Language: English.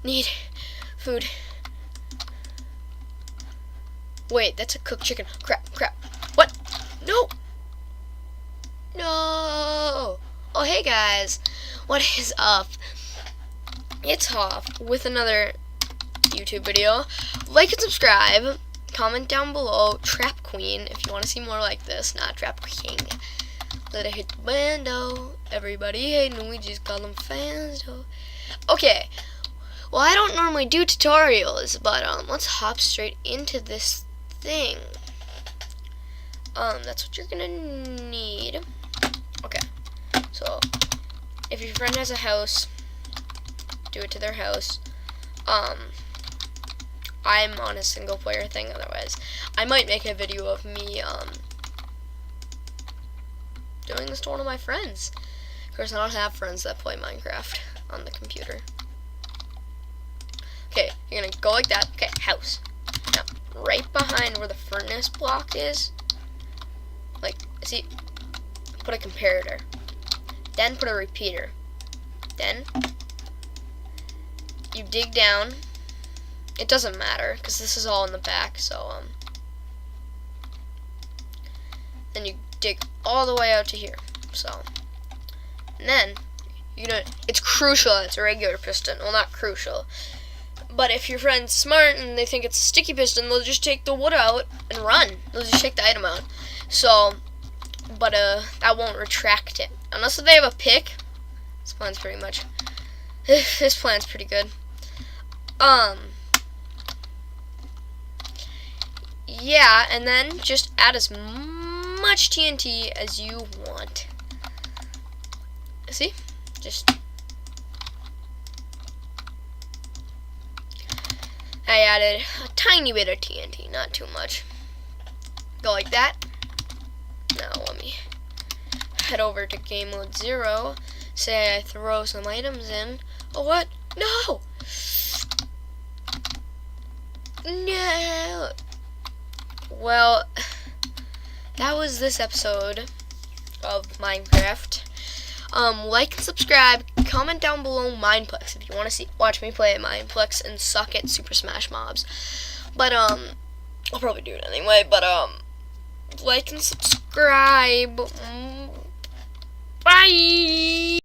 Need food. Wait, that's a cooked chicken. Crap. What? No! No! Oh, hey guys. What is up? It's Hoff with another YouTube video. Like and subscribe. Comment down below. Trap Queen if you want to see more like this. Not Trap King. Let it hit the bando. Everybody hating, we just call them fans though. Okay. Well, I don't normally do tutorials, but let's hop straight into this thing. That's what you're gonna need. Okay. So, if your friend has a house, do it to their house. I'm on a single player thing, otherwise I might make a video of me doing this to one of my friends. Of course, I don't have friends that play Minecraft on the computer. Okay, you're gonna go like that. Okay, house. Now, right behind where the furnace block is, like, see, put a comparator. Then put a repeater. Then you dig down. It doesn't matter because this is all in the back. So then you dig all the way out to here. So, and then you're gonna. It's crucial that it's a regular piston. Well, not crucial. But if your friend's smart and they think it's a sticky piston, they'll just take the wood out and run. They'll just take the item out. So, but that won't retract it unless they have a pick. This plan's pretty much. This plan's pretty good. Yeah, and then just add as much TNT as you want. See? Just. I added a tiny bit of TNT, not too much. Go like that. Now let me head over to game mode 0. Say I throw some items in. Oh, what? No! No! Well, that was this episode of Minecraft. Like and subscribe. Comment down below Mineplex if you want to watch me play at Mineplex and suck at Super Smash Mobs. But I'll probably do it anyway. But like and subscribe. Bye.